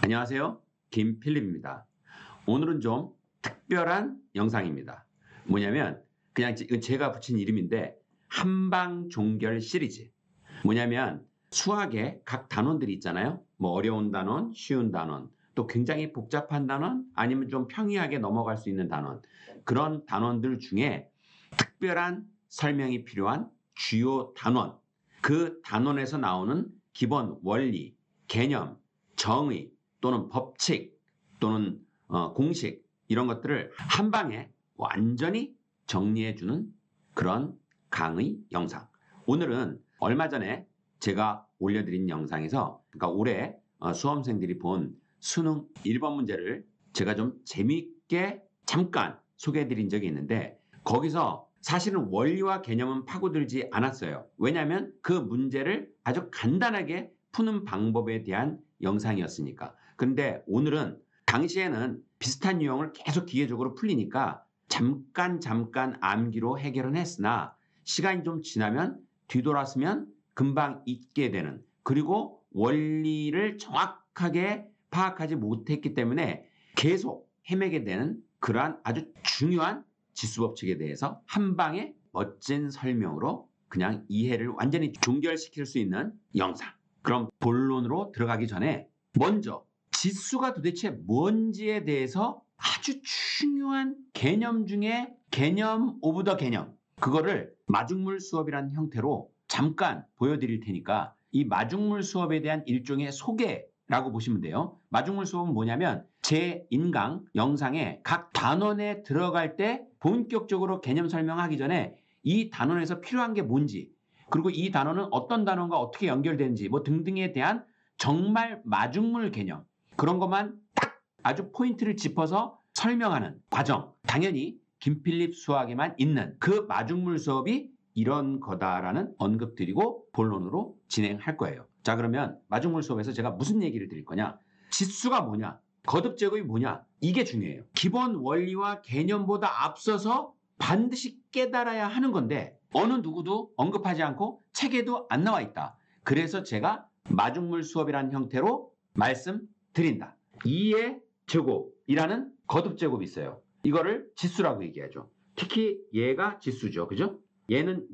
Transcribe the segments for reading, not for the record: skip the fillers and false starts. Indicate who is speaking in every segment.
Speaker 1: 안녕하세요. 김필립입니다. 오늘은 좀 특별한 영상입니다. 뭐냐면 그냥 이건 제가 붙인 이름인데 한방종결 시리즈. 뭐냐면 수학의 각 단원들이 있잖아요. 뭐 어려운 단원, 쉬운 단원, 또 굉장히 복잡한 단원, 아니면 좀 평이하게 넘어갈 수 있는 단원. 그런 단원들 중에 특별한 설명이 필요한 주요 단원, 그 단원에서 나오는 기본 원리, 개념, 정의 또는 법칙 또는 공식 이런 것들을 한 방에 완전히 정리해주는 그런 강의 영상. 오늘은 얼마 전에 제가 올려드린 영상에서 그러니까 올해 수험생들이 본 수능 1번 문제를 제가 좀 재미있게 잠깐 소개해드린 적이 있는데 거기서 사실은 원리와 개념은 파고들지 않았어요. 왜냐하면 그 문제를 아주 간단하게 푸는 방법에 대한 영상이었으니까. 근데 오늘은 당시에는 비슷한 유형을 계속 기계적으로 풀리니까 잠깐 암기로 해결은 했으나 시간이 좀 지나면 뒤돌았으면 금방 잊게 되는, 그리고 원리를 정확하게 파악하지 못했기 때문에 계속 헤매게 되는 그러한 아주 중요한 지수법칙에 대해서 한 방에 멋진 설명으로 그냥 이해를 완전히 종결시킬 수 있는 영상. 그럼 본론으로 들어가기 전에 먼저 지수가 도대체 뭔지에 대해서 아주 중요한 개념 중에 개념 오브 더 개념, 그거를 마중물 수업이라는 형태로 잠깐 보여드릴 테니까 이 마중물 수업에 대한 일종의 소개라고 보시면 돼요. 마중물 수업은 뭐냐면 제 인강 영상에 각 단원에 들어갈 때 본격적으로 개념 설명하기 전에 이 단원에서 필요한 게 뭔지, 그리고 이 단원은 어떤 단원과 어떻게 연결되는지 뭐 등등에 대한 정말 마중물 개념, 그런 것만 딱 아주 포인트를 짚어서 설명하는 과정. 당연히 김필립 수학에만 있는 그 마중물 수업이 이런 거다라는 언급 드리고 본론으로 진행할 거예요. 자, 그러면 마중물 수업에서 제가 무슨 얘기를 드릴 거냐? 지수가 뭐냐? 거듭 제곱이 뭐냐? 이게 중요해요. 기본 원리와 개념보다 앞서서 반드시 깨달아야 하는 건데 어느 누구도 언급하지 않고 책에도 안 나와 있다. 그래서 제가 마중물 수업이라는 형태로 말씀드린다. 2의 제곱이라는 거듭 제곱이 있어요. 이거를 지수라고 얘기하죠. 특히 얘가 지수죠. 그죠? 얘는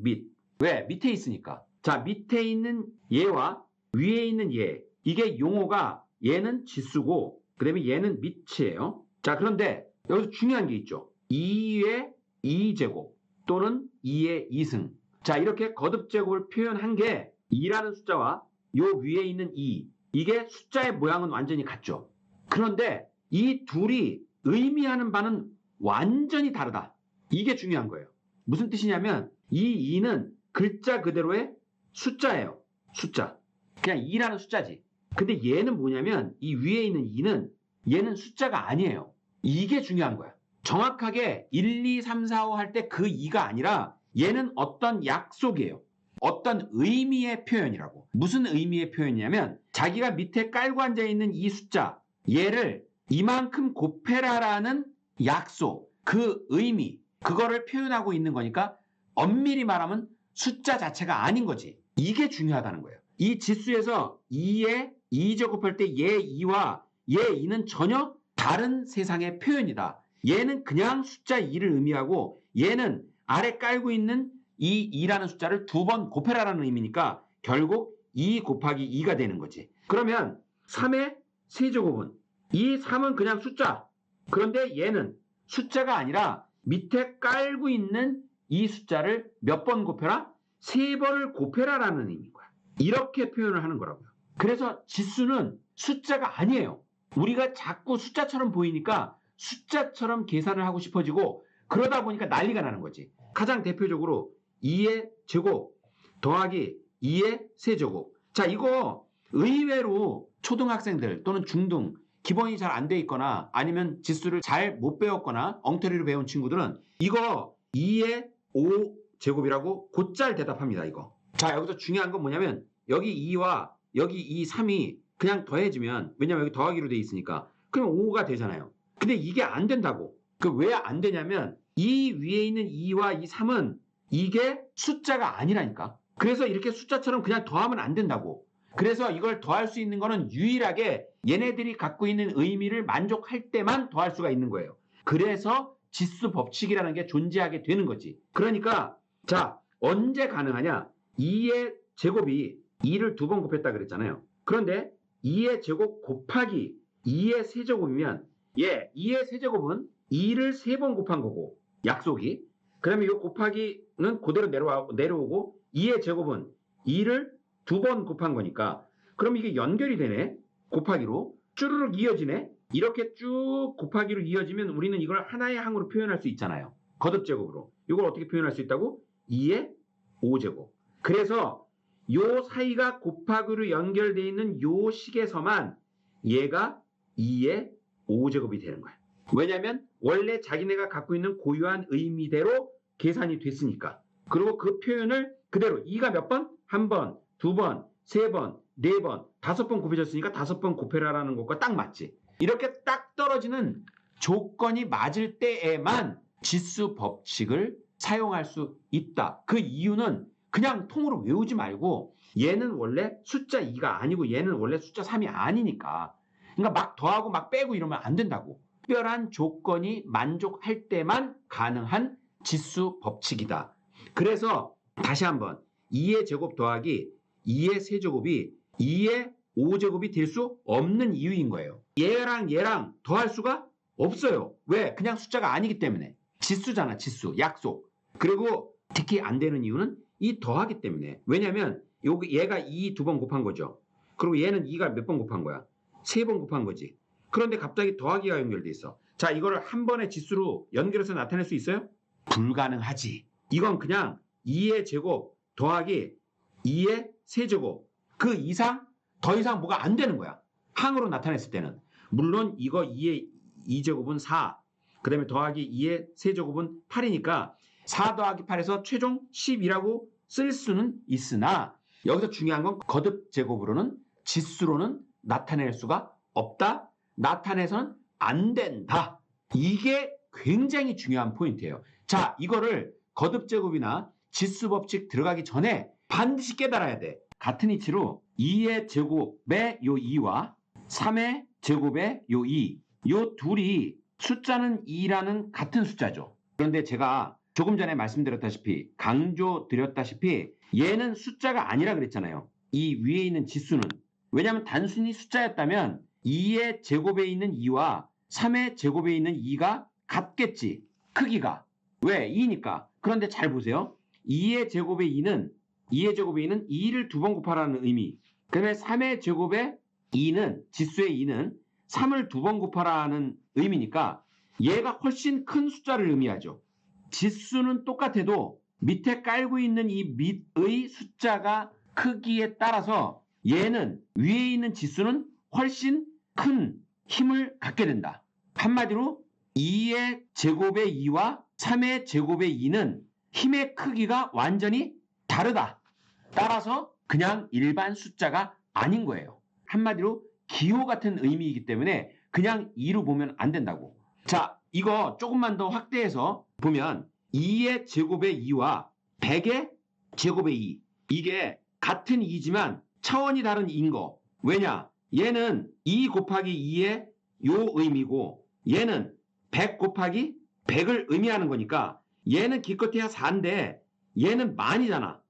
Speaker 1: 왜? 밑에 있으니까. 자, 밑에 있는 얘와 위에 있는 얘. 이게 용어가 얘는 지수고 그다음에 얘는 밑이에요. 자, 그런데 여기서 중요한 게 있죠. 2의 2제곱 또는 2의 2승. 자, 이렇게 거듭 제곱을 표현한 게 2라는 숫자와 요 위에 있는 2. 이게 숫자의 모양은 완전히 같죠. 그런데 이 둘이 의미하는 바는 완전히 다르다. 이게 중요한 거예요. 무슨 뜻이냐면 이 2는 글자 그대로의 숫자예요. 숫자. 그냥 2라는 숫자지. 근데 얘는 뭐냐면 이 위에 있는 2는 얘는 숫자가 아니에요. 이게 중요한 거야. 정확하게 1, 2, 3, 4, 5 할 때 그 2가 아니라 얘는 어떤 약속이에요. 어떤 의미의 표현이라고. 무슨 의미의 표현이냐면 자기가 밑에 깔고 앉아있는 이 숫자, 얘를 이만큼 곱해라라는 약속, 그 의미, 그거를 표현하고 있는 거니까 엄밀히 말하면 숫자 자체가 아닌 거지. 이게 중요하다는 거예요. 이 지수에서 2에 2제곱할 때 얘 2와 얘 2는 전혀 다른 세상의 표현이다. 얘는 그냥 숫자 2를 의미하고 얘는 아래 깔고 있는 이 2라는 숫자를 두 번 곱해라라는 의미니까 결국 2 곱하기 2가 되는 거지. 그러면 3의 세제곱은 이 3은 그냥 숫자. 그런데 얘는 숫자가 아니라 밑에 깔고 있는 이 숫자를 몇 번 곱해라? 3번을 곱해라라는 의미인 거야. 이렇게 표현을 하는 거라고요. 그래서 지수는 숫자가 아니에요. 우리가 자꾸 숫자처럼 보이니까 숫자처럼 계산을 하고 싶어지고 그러다 보니까 난리가 나는 거지. 가장 대표적으로 2의 제곱 더하기 2의 세제곱. 자, 이거 의외로 초등학생들 또는 중등 기본이 잘 안 돼 있거나 아니면 지수를 잘 못 배웠거나 엉터리로 배운 친구들은 이거 2의 5제곱이라고 곧잘 대답합니다. 이거. 자, 여기서 중요한 건 뭐냐면 여기 2와 여기 이 3이 그냥 더해지면, 왜냐면 여기 더하기로 돼 있으니까, 그러면 5가 되잖아요. 근데 이게 안 된다고. 그 왜 안 되냐면 이 위에 있는 2와 이 3은 이게 숫자가 아니라니까. 그래서 이렇게 숫자처럼 그냥 더하면 안 된다고. 그래서 이걸 더할 수 있는 거는 유일하게 얘네들이 갖고 있는 의미를 만족할 때만 더할 수가 있는 거예요. 그래서 지수 법칙이라는 게 존재하게 되는 거지. 그러니까 자, 언제 가능하냐? 2의 제곱이 2를 2번 곱했다 그랬잖아요. 그런데 2의 제곱 곱하기 2의 세제곱이면 2의 세제곱은 2를 3번 곱한 거고 약속이. 그러면 이 곱하기는 그대로 내려오고 2의 제곱은 2를 2번 곱한 거니까 그럼 이게 연결이 되네. 곱하기로 쭈르륵 이어지네. 이렇게 쭉 곱하기로 이어지면 우리는 이걸 하나의 항으로 표현할 수 있잖아요. 거듭제곱으로. 이걸 어떻게 표현할 수 있다고? 2의 5제곱. 그래서 요 사이가 곱하기로 연결되어 있는 요 식에서만 얘가 2의 5제곱이 되는 거야. 왜냐하면 원래 자기네가 갖고 있는 고유한 의미대로 계산이 됐으니까. 그리고 그 표현을 그대로 2가 몇 번? 한 번, 두 번, 세 번, 네 번, 5번 곱해졌으니까 5번 곱해라라는 것과 딱 맞지. 이렇게 딱 떨어지는 조건이 맞을 때에만 지수 법칙을 사용할 수 있다. 그 이유는 그냥 통으로 외우지 말고 얘는 원래 숫자 2가 아니고 얘는 원래 숫자 3이 아니니까. 그러니까 막 더하고 막 빼고 이러면 안 된다고. 특별한 조건이 만족할 때만 가능한 지수 법칙이다. 그래서 다시 한번 2의 제곱 더하기 2의 세제곱이 2의 5제곱이 될 수 없는 이유인 거예요. 얘랑 얘랑 더할 수가 없어요. 왜? 그냥 숫자가 아니기 때문에. 지수잖아, 지수. 약속. 그리고 특히 안 되는 이유는 이 더하기 때문에. 왜냐면 얘가 2 2번 곱한 거죠. 그리고 얘는 2가 몇 번 곱한 거야? 3번 곱한 거지. 그런데 갑자기 더하기가 연결돼 있어. 자, 이거를 한 번의 지수로 연결해서 나타낼 수 있어요? 불가능하지. 이건 그냥 2의 제곱 더하기 2의 세제곱. 그 이상 더 이상 뭐가 안 되는 거야. 항으로 나타냈을 때는. 물론 이거 2의 2제곱은 4. 그 다음에 더하기 2의 세제곱은 8이니까 4 더하기 8에서 최종 10이라고 쓸 수는 있으나 여기서 중요한 건 거듭 제곱으로는 지수로는 나타낼 수가 없다. 나타내서는 안 된다. 이게 굉장히 중요한 포인트예요. 자, 이거를 거듭 제곱이나 지수 법칙 들어가기 전에 반드시 깨달아야 돼. 같은 이치로 2의 제곱의 요 2와 3의 제곱의 요 2. 요 둘이 숫자는 2라는 같은 숫자죠. 그런데 제가 조금 전에 말씀드렸다시피 강조드렸다시피 얘는 숫자가 아니라 그랬잖아요. 이 위에 있는 지수는. 왜냐하면 단순히 숫자였다면 2의 제곱에 있는 2와 3의 제곱에 있는 2가 같겠지. 크기가. 왜? 2니까. 그런데 잘 보세요. 2의 제곱의 2는 2를 2번 곱하라는 의미. 그다음에 3의 제곱의 2는 지수의 2는 3을 2번 곱하라는 의미니까 얘가 훨씬 큰 숫자를 의미하죠. 지수는 똑같아도 밑에 깔고 있는 이 밑의 숫자가 크기에 따라서 얘는 위에 있는 지수는 훨씬 큰 힘을 갖게 된다. 한마디로 2의 제곱의 2와 3의 제곱의 2는 힘의 크기가 완전히 다르다. 따라서 그냥 일반 숫자가 아닌 거예요. 한마디로 기호 같은 의미이기 때문에 그냥 2로 보면 안 된다고. 자, 이거 조금만 더 확대해서 보면 2의 제곱의 2와 100의 제곱의 2. 이게 같은 2지만 차원이 다른 2인 거. 왜냐? 얘는 2 곱하기 2의 요 의미고 얘는 100 곱하기 100을 의미하는 거니까 얘는 기껏해야 4인데 얘는 만이잖아.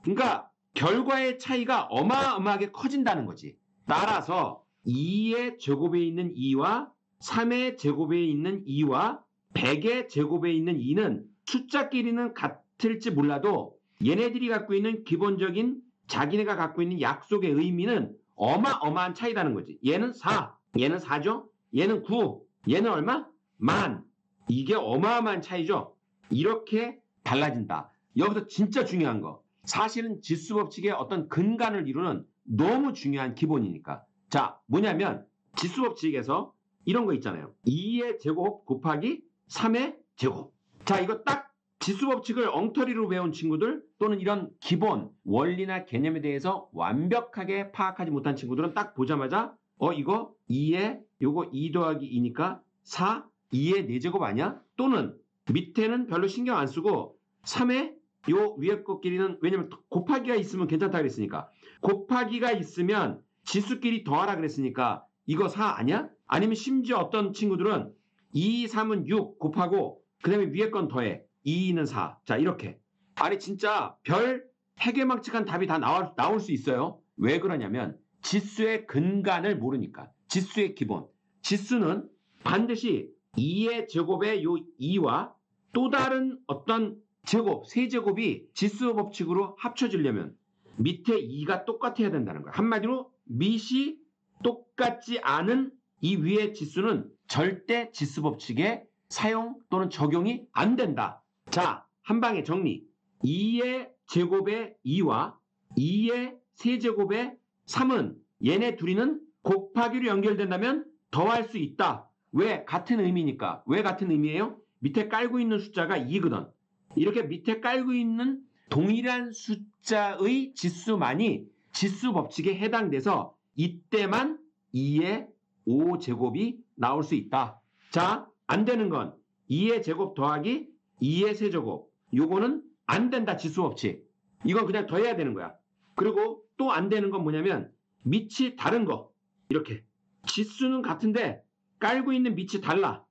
Speaker 1: 그러니까 결과의 차이가 어마어마하게 커진다는 거지. 따라서 2의 제곱에 있는 2와 3의 제곱에 있는 2와 100의 제곱에 있는 2는 숫자끼리는 같을지 몰라도 얘네들이 갖고 있는 기본적인 자기네가 갖고 있는 약속의 의미는 어마어마한 차이라는 거지. 얘는 4, 얘는 4죠? 얘는 9, 얘는 얼마? 만. 이게 어마어마한 차이죠? 이렇게 달라진다. 여기서 진짜 중요한 거. 사실은 지수 법칙의 어떤 근간을 이루는 너무 중요한 기본이니까. 자, 뭐냐면 지수 법칙에서 이런 거 있잖아요. 2의 제곱 곱하기 3의 제곱. 자, 이거 딱 지수 법칙을 엉터리로 배운 친구들 또는 이런 기본 원리나 개념에 대해서 완벽하게 파악하지 못한 친구들은 딱 보자마자 이거 2에 요거 2 더하기 2니까 4, 2의 4제곱 아니야? 또는 밑에는 별로 신경 안 쓰고 3의 요 위에 것끼리는 왜냐면 곱하기가 있으면 괜찮다 그랬으니까 곱하기가 있으면 지수끼리 더하라 그랬으니까 이거 4 아니야? 아니면 심지어 어떤 친구들은 2, 3은 6 곱하고 그 다음에 위에 건 더해 2는 4. 자 이렇게 아니 진짜 별 해괴망측한 답이 다 나올 수 있어요. 왜 그러냐면 지수의 근간을 모르니까. 지수의 기본. 지수는 반드시 2의 제곱의 요 2와 또 다른 어떤 제곱, 세제곱이 지수 법칙으로 합쳐지려면 밑에 2가 똑같아야 된다는 거야. 한마디로 밑이 똑같지 않은 이 위의 지수는 절대 지수 법칙에 사용 또는 적용이 안 된다. 자, 한 방에 정리. 2의 제곱의 2와 2의 세제곱의 3은 얘네 둘이는 곱하기로 연결된다면 더할 수 있다. 왜? 같은 의미니까. 왜 같은 의미예요? 밑에 깔고 있는 숫자가 2거든. 이렇게 밑에 깔고 있는 동일한 숫자의 지수만이 지수 법칙에 해당돼서 이때만 2의 5제곱이 나올 수 있다. 자, 안 되는 건 2의 제곱 더하기 2의 세제곱. 요거는 안 된다, 지수 법칙. 이건 그냥 더해야 되는 거야. 그리고 또 안 되는 건 뭐냐면 밑이 다른 거. 이렇게. 지수는 같은데 깔고 있는 밑이 달라.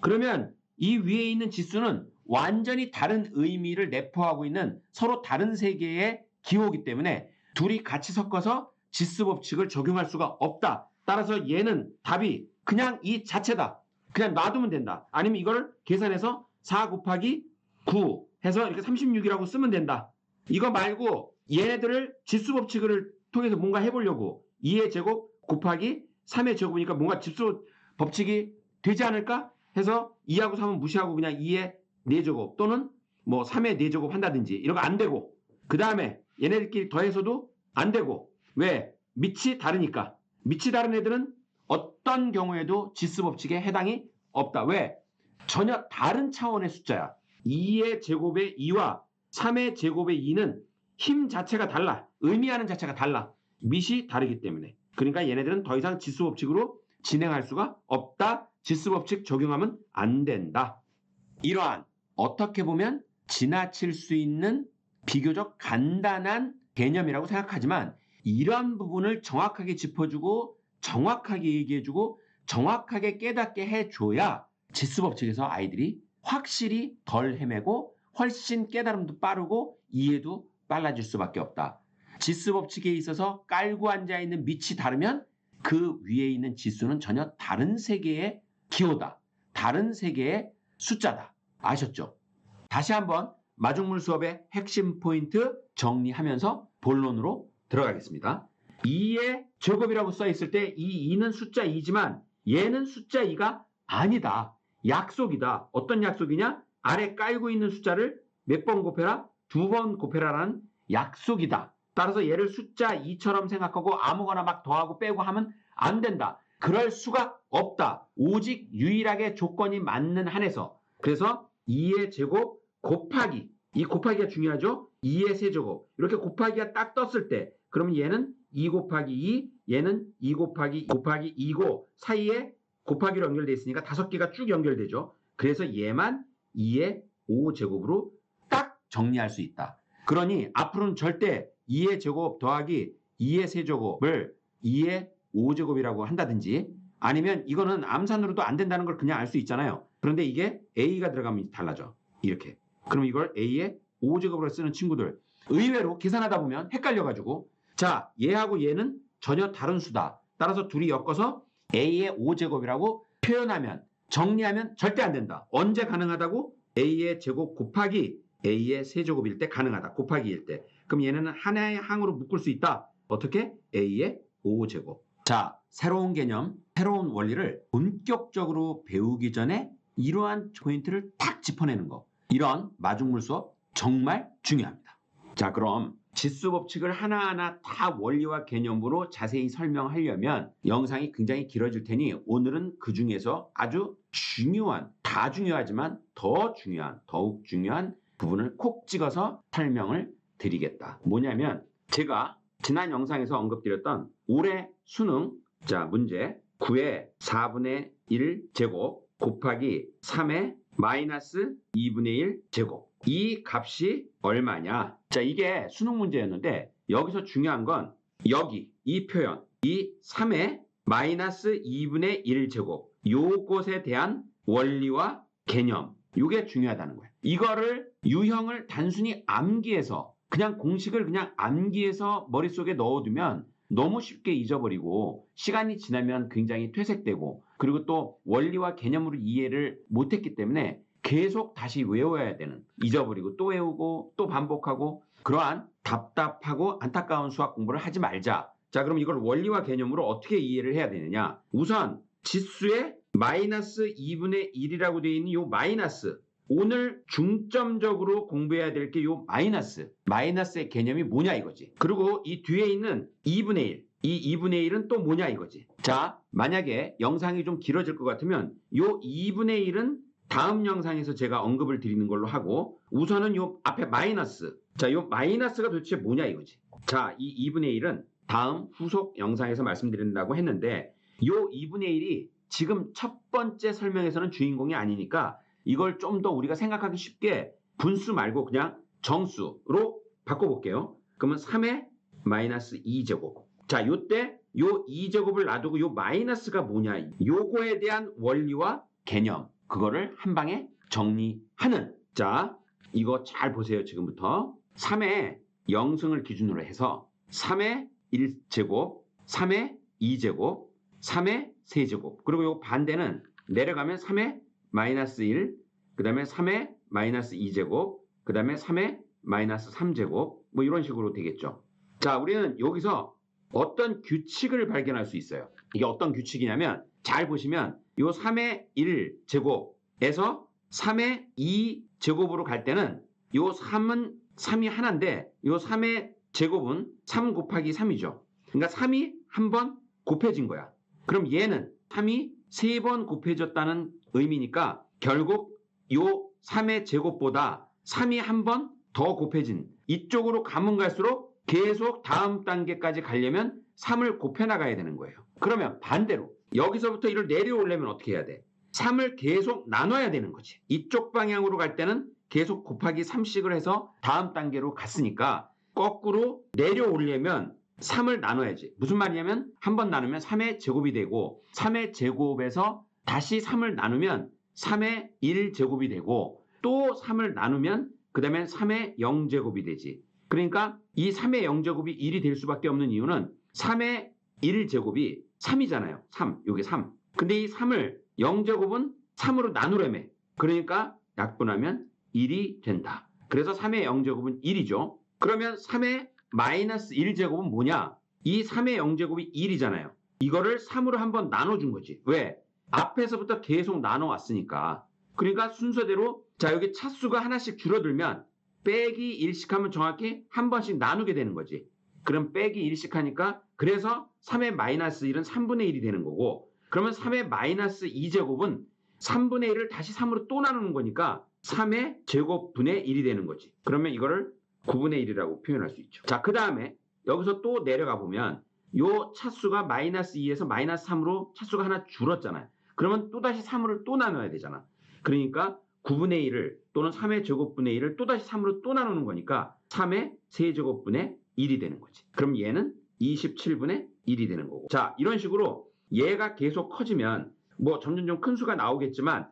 Speaker 1: 그러면 이 위에 있는 지수는 완전히 다른 의미를 내포하고 있는 서로 다른 세계의 기호이기 때문에 둘이 같이 섞어서 지수 법칙을 적용할 수가 없다. 따라서 얘는 답이 그냥 이 자체다. 그냥 놔두면 된다. 아니면 이걸 계산해서 4 곱하기 9 해서 이렇게 36이라고 쓰면 된다. 이거 말고 얘네들을 지수 법칙을 통해서 뭔가 해보려고 2의 제곱 곱하기 3의 제곱이니까 뭔가 지수 법칙이 되지 않을까 해서 2하고 3은 무시하고 그냥 2의 4제곱 또는 뭐 3의 4제곱 한다든지 이런 거 안 되고 그 다음에 얘네들끼리 더해서도 안 되고 왜? 밑이 다르니까. 밑이 다른 애들은 어떤 경우에도 지수 법칙에 해당이 없다. 왜? 전혀 다른 차원의 숫자야. 2의 제곱의 2와 3의 제곱의 2는 힘 자체가 달라. 의미하는 자체가 달라. 밑이 다르기 때문에. 그러니까 얘네들은 더 이상 지수 법칙으로 진행할 수가 없다. 지수 법칙 적용하면 안 된다. 이러한 어떻게 보면 지나칠 수 있는 비교적 간단한 개념이라고 생각하지만 이러한 부분을 정확하게 짚어주고 정확하게 얘기해주고 정확하게 깨닫게 해줘야 지수 법칙에서 아이들이 확실히 덜 헤매고 훨씬 깨달음도 빠르고 이해도 빨라질 수밖에 없다. 지수 법칙에 있어서 깔고 앉아있는 밑이 다르면 그 위에 있는 지수는 전혀 다른 세계의 기호다. 다른 세계의 숫자다. 아셨죠? 다시 한번 마중물 수업의 핵심 포인트 정리하면서 본론으로 들어가겠습니다. 2의 제곱이라고 써있을 때 이 2는 숫자 2지만 얘는 숫자 2가 아니다. 약속이다. 어떤 약속이냐? 아래 깔고 있는 숫자를 몇 번 곱해라? 2번 곱해라라는 약속이다. 따라서 얘를 숫자 2처럼 생각하고 아무거나 막 더하고 빼고 하면 안 된다. 그럴 수가 없다. 오직 유일하게 조건이 맞는 한에서. 그래서 2의 제곱 곱하기. 이 곱하기가 중요하죠. 2의 세제곱. 이렇게 곱하기가 딱 떴을 때 그러면 얘는 2 곱하기 2, 얘는 2 곱하기 2고 사이에 곱하기로 연결되어 있으니까 5개가 쭉 연결되죠. 그래서 얘만 2의 5제곱으로 딱 정리할 수 있다. 그러니 앞으로는 절대 2의 제곱 더하기 2의 세제곱을 2의 5제곱이라고 한다든지 아니면 이거는 암산으로도 안 된다는 걸 그냥 알 수 있잖아요. 그런데 이게 A가 들어가면 달라져. 이렇게. 그럼 이걸 A의 5제곱으로 쓰는 친구들 의외로 계산하다 보면 헷갈려가지고 자 얘하고 얘는 전혀 다른 수다. 따라서 둘이 엮어서 A의 5제곱이라고 표현하면 정리하면 절대 안 된다. 언제 가능하다고? A의 제곱 곱하기 A의 세제곱일 때 가능하다. 곱하기일 때. 그럼 얘는 하나의 항으로 묶을 수 있다. 어떻게? A의 5제곱. 자, 새로운 개념, 새로운 원리를 본격적으로 배우기 전에 이러한 포인트를 딱 짚어내는 거. 이런 마중물 수업 정말 중요합니다. 자, 그럼 지수 법칙을 하나하나 다 원리와 개념으로 자세히 설명하려면 영상이 굉장히 길어질 테니 오늘은 그 중에서 아주 중요한, 다 중요하지만 더 중요한, 더욱 중요한 부분을 콕 찍어서 설명을 드리겠다. 뭐냐면 제가 지난 영상에서 언급드렸던 올해 수능 자 문제 9의 4분의 1 제곱 곱하기 3의 마이너스 2분의 1 제곱. 이 값이 얼마냐? 자, 이게 수능 문제였는데 여기서 중요한 건 여기 이 표현, 이 3의 마이너스 2분의 1 제곱, 요것에 대한 원리와 개념, 이게 중요하다는 거예요. 이거를 유형을 단순히 암기해서 그냥 공식을 그냥 암기해서 머릿속에 넣어두면 너무 쉽게 잊어버리고 시간이 지나면 굉장히 퇴색되고, 그리고 또 원리와 개념으로 이해를 못했기 때문에 계속 다시 외워야 되는, 잊어버리고 또 외우고 또 반복하고, 그러한 답답하고 안타까운 수학 공부를 하지 말자. 자, 그럼 이걸 원리와 개념으로 어떻게 이해를 해야 되느냐? 우선 지수의 마이너스 2분의 1이라고 되어 있는 이 마이너스, 오늘 중점적으로 공부해야 될 게 이 마이너스의 개념이 뭐냐 이거지. 그리고 이 뒤에 있는 2분의 1, 이 2분의 1은 또 뭐냐 이거지. 자, 만약에 영상이 좀 길어질 것 같으면 이 2분의 1은 다음 영상에서 제가 언급을 드리는 걸로 하고, 우선은 이 앞에 마이너스, 자, 이 마이너스가 도대체 뭐냐 이거지. 자, 이 2분의 1은 다음 후속 영상에서 말씀드린다고 했는데, 이 2분의 1이 지금 첫 번째 설명에서는 주인공이 아니니까 이걸 좀 더 우리가 생각하기 쉽게 분수 말고 그냥 정수로 바꿔볼게요. 그러면 3의 마이너스 2제곱. 자, 요때 요 2제곱을 놔두고 요 마이너스가 뭐냐, 요거에 대한 원리와 개념, 그거를 한 방에 정리하는. 자, 이거 잘 보세요. 지금부터 3의 0승을 기준으로 해서 3의 1제곱, 3의 2제곱, 3의 세제곱, 그리고 요 반대는 내려가면 3의 마이너스 1, 그 다음에 3의 마이너스 2제곱, 그 다음에 3의 마이너스 3제곱, 뭐 이런 식으로 되겠죠. 자, 우리는 여기서 어떤 규칙을 발견할 수 있어요. 이게 어떤 규칙이냐면, 잘 보시면 요 3의 1제곱에서 3의 2제곱으로 갈 때는 요 3이 하나인데 요 3의 제곱은 3 곱하기 3이죠. 그러니까 3이 한 번 곱해진 거야. 그럼 얘는 3이 3번 곱해졌다는 의미니까 결국 요 3의 제곱보다 3이 한 번 더 곱해진, 이쪽으로 가면 갈수록 계속 다음 단계까지 가려면 3을 곱해 나가야 되는 거예요. 그러면 반대로 여기서부터 이를 내려오려면 어떻게 해야 돼? 3을 계속 나눠야 되는 거지. 이쪽 방향으로 갈 때는 계속 곱하기 3씩을 해서 다음 단계로 갔으니까 거꾸로 내려오려면 3을 나눠야지. 무슨 말이냐면 한 번 나누면 3의 제곱이 되고, 3의 제곱에서 다시 3을 나누면 3의 1제곱이 되고, 또 3을 나누면 그 다음에 3의 0제곱이 되지. 그러니까 이 3의 0제곱이 1이 될 수밖에 없는 이유는 3의 1제곱이 3이잖아요. 3, 요게 3. 근데 이 3을 0제곱은 3으로 나누려며. 그러니까 약분하면 1이 된다. 그래서 3의 0제곱은 1이죠. 그러면 3의 마이너스 1제곱은 뭐냐? 이 3의 0제곱이 1이잖아요. 이거를 3으로 한번 나눠준 거지. 왜? 앞에서부터 계속 나눠왔으니까. 그러니까 순서대로, 자, 여기 차수가 하나씩 줄어들면 빼기 1씩 하면 정확히 한 번씩 나누게 되는 거지. 그럼 빼기 1씩 하니까, 그래서 3의 마이너스 1은 3분의 1이 되는 거고, 그러면 3의 마이너스 2제곱은 3분의 1을 다시 3으로 또 나누는 거니까 3의 제곱분의 1이 되는 거지. 그러면 이거를 9분의 1이라고 표현할 수 있죠. 자, 그 다음에 여기서 또 내려가 보면 요 차수가 마이너스 2에서 마이너스 3으로 차수가 하나 줄었잖아요. 그러면 또다시 3을 또 나눠야 되잖아. 그러니까 9분의 1을 또는 3의 제곱분의 1을 또다시 3으로 또 나누는 거니까 3의 세제곱분의 1이 되는 거지. 그럼 얘는 27분의 1이 되는 거고. 자, 이런 식으로 얘가 계속 커지면 뭐 점점 좀 큰 수가 나오겠지만,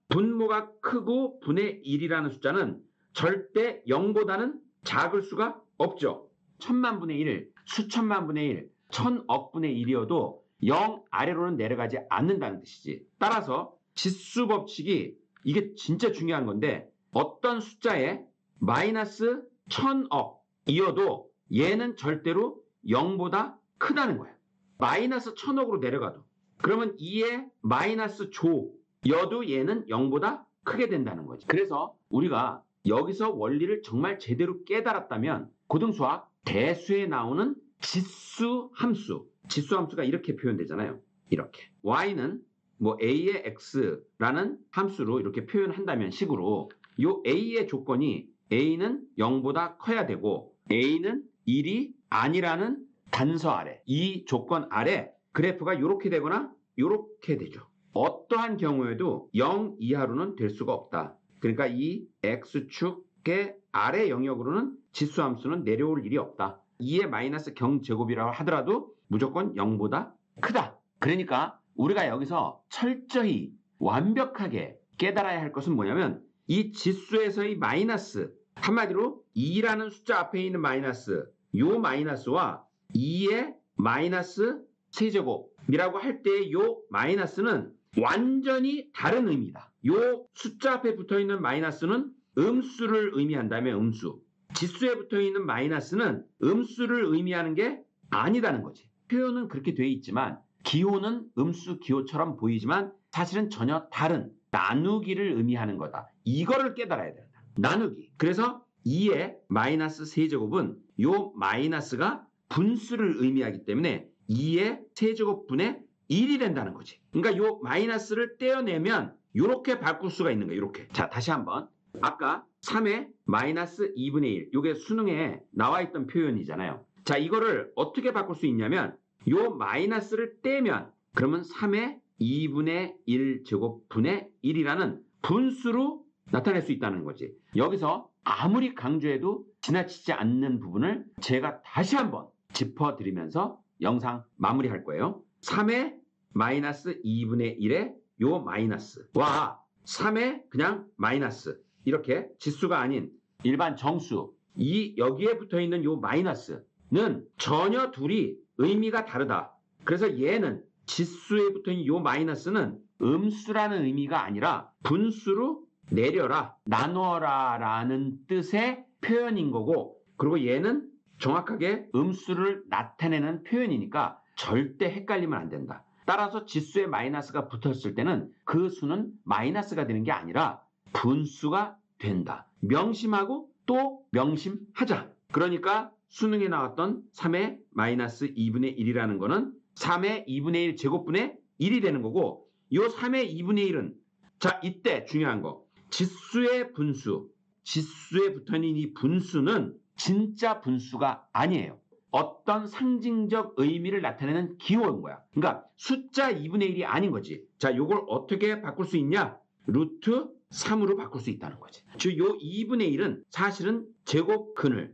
Speaker 1: 분모가 크고 분의 1이라는 숫자는 절대 0보다는 작을 수가 없죠. 천만분의 1, 수천만분의 1, 천억분의 1이어도 0 아래로는 내려가지 않는다는 뜻이지. 따라서 지수 법칙이, 이게 진짜 중요한 건데, 어떤 숫자에 마이너스 1000억이어도 얘는 절대로 0보다 크다는 거야. 마이너스 1000억으로 내려가도. 그러면 2에 마이너스 조여도 얘는 0보다 크게 된다는 거지. 그래서 우리가 여기서 원리를 정말 제대로 깨달았다면 고등수학 대수에 나오는 지수 함수가 이렇게 표현되잖아요. 이렇게 y는 뭐 a의 x라는 함수로 이렇게 표현한다면 식으로, 요 a의 조건이 a는 0보다 커야 되고 a는 1이 아니라는 단서 아래, 이 조건 아래 그래프가 이렇게 되거나 이렇게 되죠. 어떠한 경우에도 0 이하로는 될 수가 없다. 그러니까 이 x축의 아래 영역으로는 지수함수는 내려올 일이 없다. 2의 마이너스 경제곱이라고 하더라도 무조건 0보다 크다. 그러니까 우리가 여기서 철저히 완벽하게 깨달아야 할 것은 뭐냐면 이 지수에서의 마이너스, 한마디로 2라는 숫자 앞에 있는 마이너스, 요 마이너스와 2의 마이너스 세제곱이라고 할 때 요 마이너스는 완전히 다른 의미다. 요 숫자 앞에 붙어있는 마이너스는 음수를 의미한다면 음수, 지수에 붙어있는 마이너스는 음수를 의미하는 게 아니다는 거지. 표현은 그렇게 돼 있지만 기호는 음수 기호처럼 보이지만 사실은 전혀 다른 나누기를 의미하는 거다. 이거를 깨달아야 된다. 나누기. 그래서 2의 마이너스 세제곱은 요 마이너스가 분수를 의미하기 때문에 2의 세제곱분의 1이 된다는 거지. 그러니까 요 마이너스를 떼어내면 이렇게 바꿀 수가 있는 거예요. 이렇게. 자, 다시 한번. 아까 3의 마이너스 2분의 1. 이게 수능에 나와 있던 표현이잖아요. 자, 이거를 어떻게 바꿀 수 있냐면 요 마이너스를 떼면 그러면 3의 2분의 1 제곱분의 1이라는 분수로 나타낼 수 있다는 거지. 여기서 아무리 강조해도 지나치지 않는 부분을 제가 다시 한번 짚어드리면서 영상 마무리할 거예요. 3의 마이너스 2분의 1의 요 마이너스와 3의 그냥 마이너스, 이렇게 지수가 아닌 일반 정수, 이 여기에 붙어있는 요 마이너스는 전혀 둘이 의미가 다르다. 그래서 얘는 지수에 붙어있는 요 마이너스는 음수라는 의미가 아니라 분수로 내려라, 나누어라 라는 뜻의 표현인 거고, 그리고 얘는 정확하게 음수를 나타내는 표현이니까 절대 헷갈리면 안 된다. 따라서 지수에 마이너스가 붙었을 때는 그 수는 마이너스가 되는 게 아니라 분수가 된다. 명심하고 또 명심하자. 그러니까 수능에 나왔던 3의 마이너스 2분의 1이라는 거는 3의 2분의 1 제곱분의 1이 되는 거고, 이 3의 2분의 1은 자, 이때 중요한 거, 지수의 분수, 지수에 붙어있는 이 분수는 진짜 분수가 아니에요. 어떤 상징적 의미를 나타내는 기호인 거야. 그러니까 숫자 2분의 1이 아닌 거지. 자, 요걸 어떻게 바꿀 수 있냐? 루트 3으로 바꿀 수 있다는 거지. 즉, 요 2분의 1은 사실은 제곱근을,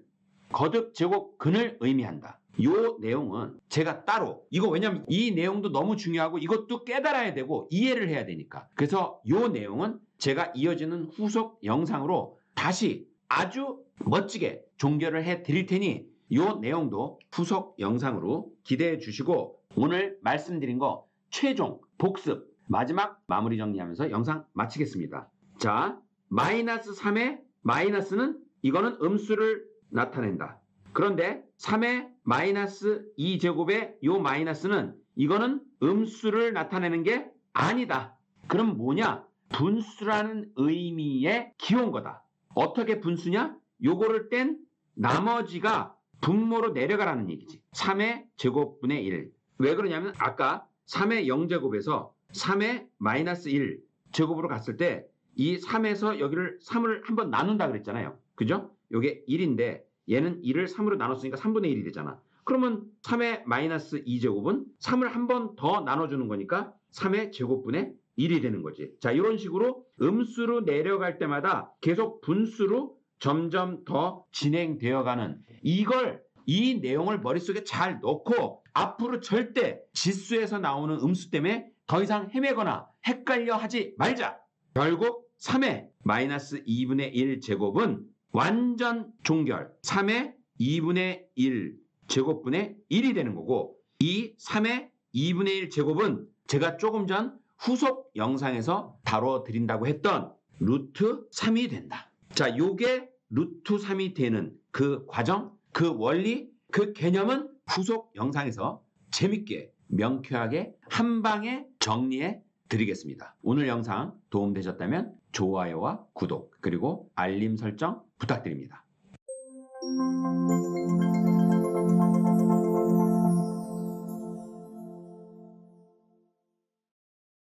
Speaker 1: 거듭 제곱근을 의미한다. 요 내용은 제가 따로, 이거 왜냐면 이 내용도 너무 중요하고 이것도 깨달아야 되고 이해를 해야 되니까. 그래서 요 내용은 제가 이어지는 후속 영상으로 다시 아주 멋지게 종결을 해 드릴 테니 요 내용도 후속 영상으로 기대해 주시고, 오늘 말씀드린 거 최종 복습 마지막 마무리 정리하면서 영상 마치겠습니다. 자, 마이너스 3의 마이너스는 이거는 음수를 나타낸다. 그런데 3의 마이너스 2제곱의 요 마이너스는 이거는 음수를 나타내는 게 아니다. 그럼 뭐냐? 분수라는 의미의 기호인 거다. 어떻게 분수냐? 요거를 뗀 나머지가 분모로 내려가라는 얘기지. 3의 제곱분의 1. 왜 그러냐면 아까 3의 0제곱에서 3의 마이너스 1 제곱으로 갔을 때 이 3에서 여기를 3을 한번 나눈다 그랬잖아요. 그죠? 요게 1인데 얘는 1을 3으로 나눴으니까 3분의 1이 되잖아. 그러면 3의 마이너스 2제곱은 3을 한 번 더 나눠주는 거니까 3의 제곱분의 1이 되는 거지. 자, 이런 식으로 음수로 내려갈 때마다 계속 분수로 점점 더 진행되어가는, 이 내용을 머릿속에 잘 넣고 앞으로 절대 지수에서 나오는 음수 때문에 더 이상 헤매거나 헷갈려 하지 말자. 결국 3의 마이너스 2분의 1 제곱은 완전 종결 3의 2분의 1 제곱분의 1이 되는 거고, 이 3의 2분의 1 제곱은 제가 조금 전 후속 영상에서 다뤄드린다고 했던 루트 3이 된다. 자, 요게 루트 3이 되는 그 과정, 그 원리, 그 개념은 후속 영상에서 재밌게 명쾌하게 한 방에 정리해 드리겠습니다. 오늘 영상 도움되셨다면 좋아요와 구독 그리고 알림 설정 부탁드립니다.